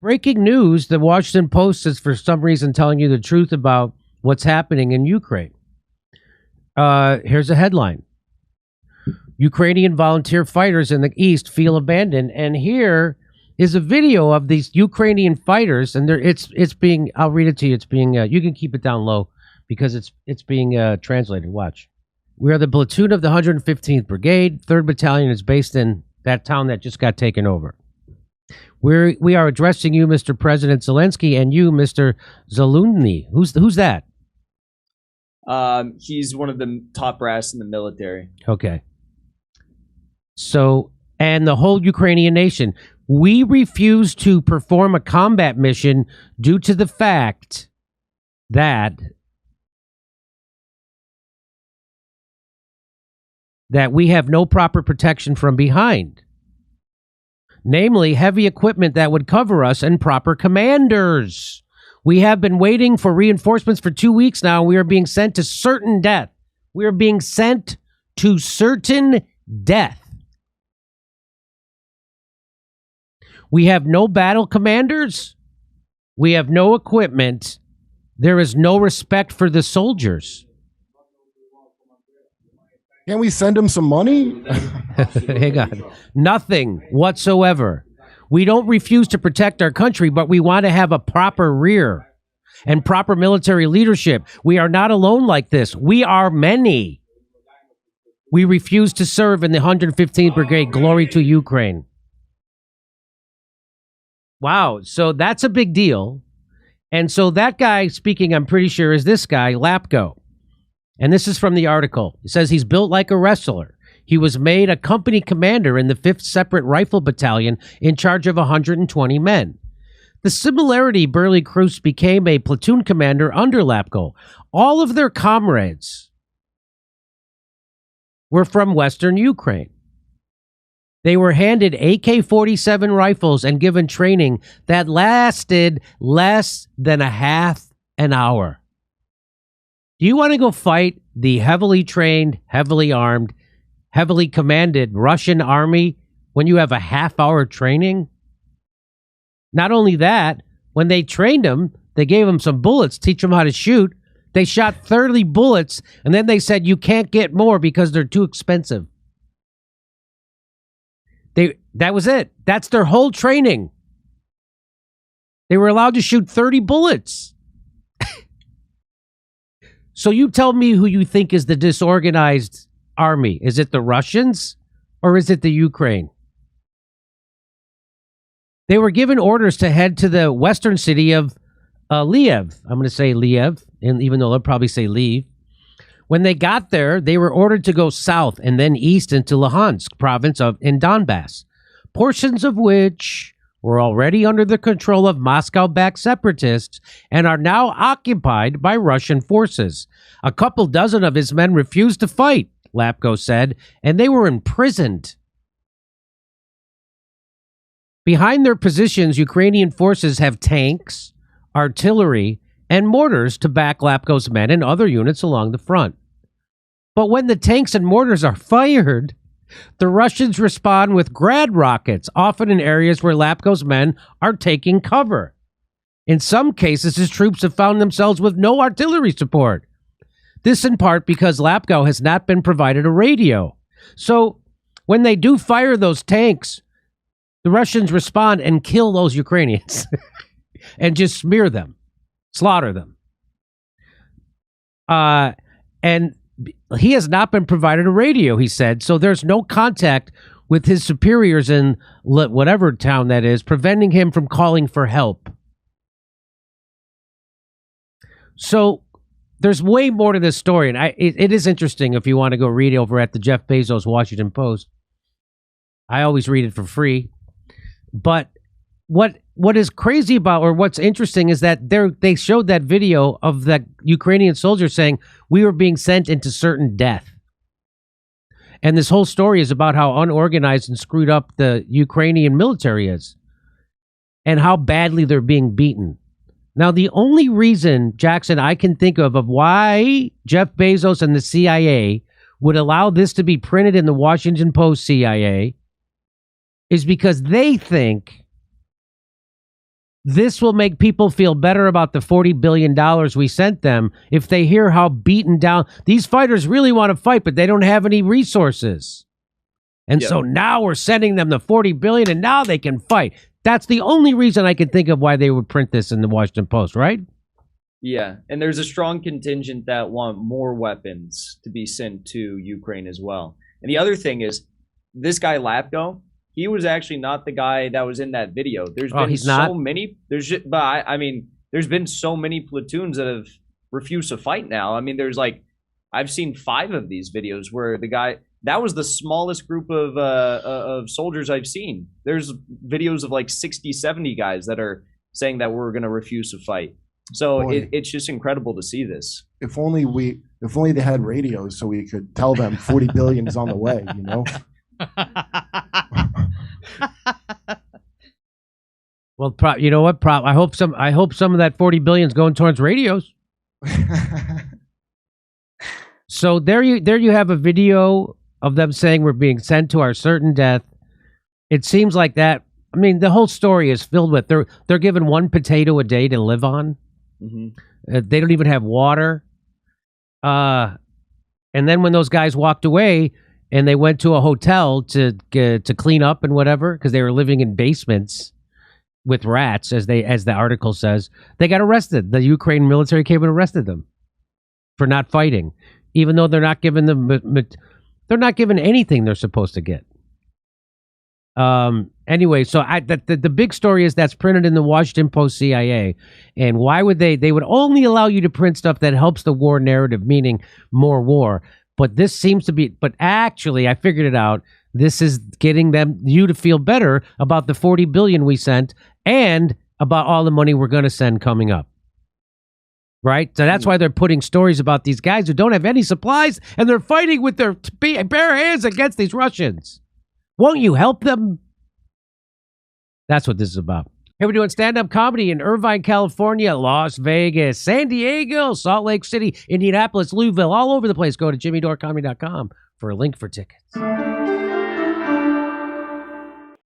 Breaking news, the Washington Post is for some reason telling you the truth about what's happening in Ukraine. Here's a headline. Ukrainian volunteer fighters in the east feel abandoned. And here is a video of these Ukrainian fighters. And it's being, I'll read it to you. It's being, you can keep it down low because it's being translated. Watch. We are the platoon of the 115th Brigade. 3rd Battalion is based in that town that just got taken over. We are addressing you, Mr. President Zelensky, and you, Mr. Zaluzny. Who's that? He's one of the top brass in the military. Okay. So, and the whole Ukrainian nation, we refuse to perform a combat mission due to the fact that we have no proper protection from behind. Namely, heavy equipment that would cover us and proper commanders. We have been waiting for reinforcements for 2 weeks now. We are being sent to certain death. We are being sent to certain death. We have no battle commanders. We have no equipment. There is no respect for the soldiers. Can't we send him some money? Hang on. Nothing whatsoever. We don't refuse to protect our country, but we want to have a proper rear and proper military leadership. We are not alone like this. We are many. We refuse to serve in the 115th Brigade. Glory to Ukraine. Wow. So that's a big deal. And so that guy speaking, I'm pretty sure, is this guy, Lapko. And this is from the article. It says he's built like a wrestler. He was made a company commander in the 5th Separate Rifle Battalion in charge of 120 men. The similarity, Burley Cruz became a platoon commander under Lapko. All of their comrades were from Western Ukraine. They were handed AK-47 rifles and given training that lasted less than a half an hour. Do you want to go fight the heavily trained, heavily armed, heavily commanded Russian army when you have a half-hour training? Not only that, when they trained them, they gave them some bullets, teach them how to shoot. They shot 30 bullets, and then they said you can't get more because they're too expensive. That was it. That's their whole training. They were allowed to shoot 30 bullets. So you tell me who you think is the disorganized army. Is it the Russians or is it the Ukraine? They were given orders to head to the western city of Liev. I'm going to say Liev, and even though they'll probably say Lviv. When they got there, they were ordered to go south and then east into Luhansk province in Donbass, portions of which were already under the control of Moscow-backed separatists and are now occupied by Russian forces. A couple dozen of his men refused to fight, Lapko said, and they were imprisoned. Behind their positions, Ukrainian forces have tanks, artillery, and mortars to back Lapko's men and other units along the front. But when the tanks and mortars are fired, the Russians respond with Grad rockets, often in areas where Lapko's men are taking cover. In some cases, his troops have found themselves with no artillery support. This in part because Lapko has not been provided a radio. So when they do fire those tanks, the Russians respond and kill those Ukrainians and just smear them, slaughter them. And he has not been provided a radio, he said, so there's no contact with his superiors in whatever town that is, preventing him from calling for help. So there's way more to this story, and it is interesting if you want to go read it over at the Jeff Bezos Washington Post. I always read it for free. But what is crazy about, or what's interesting, is that they showed that video of that Ukrainian soldier saying, we were being sent into certain death. And this whole story is about how unorganized and screwed up the Ukrainian military is and how badly they're being beaten. Now, the only reason, Jackson, I can think of why Jeff Bezos and the CIA would allow this to be printed in the Washington Post CIA is because they think This will make people feel better about the $40 billion we sent them if they hear how beaten down these fighters really want to fight, but they don't have any resources. And so now we're sending them the $40 billion, and now they can fight. That's the only reason I can think of why they would print this in the Washington Post, right? Yeah, and there's a strong contingent that want more weapons to be sent to Ukraine as well. And the other thing is, this guy Lapko, he was actually not the guy that was in that video. There's been so many. There's been so many platoons that have refused to fight now. I mean, there's like, I've seen 5 of these videos where the guy, that was the smallest group of soldiers I've seen. There's videos of like 60, 70 guys that are saying that we're going to refuse to fight. So it's just incredible to see this. If only they had radios so we could tell them 40 billion is on the way, you know? Well, you know what? I hope some of that 40 billion is going towards radios. So there you have a video of them saying we're being sent to our certain death. It seems like that. I mean, the whole story is filled with they're given 1 potato a day to live on. Mm-hmm. They don't even have water. And then when those guys walked away and they went to a hotel to clean up and whatever, because they were living in basements with rats, as the article says, they got arrested. The Ukraine military came and arrested them for not fighting, even though they're not given anything they're supposed to get. Anyway, so the big story is that's printed in the Washington Post CIA. And why would they would only allow you to print stuff that helps the war narrative, meaning more war. But this seems to be, but actually I figured it out. This is getting you to feel better about the 40 billion we sent and about all the money we're going to send coming up. Right? So that's why they're putting stories about these guys who don't have any supplies and they're fighting with their bare hands against these Russians. Won't you help them? That's what this is about. Hey, we're doing stand-up comedy in Irvine, California, Las Vegas, San Diego, Salt Lake City, Indianapolis, Louisville, all over the place. Go to jimmydorecomedy.com for a link for tickets.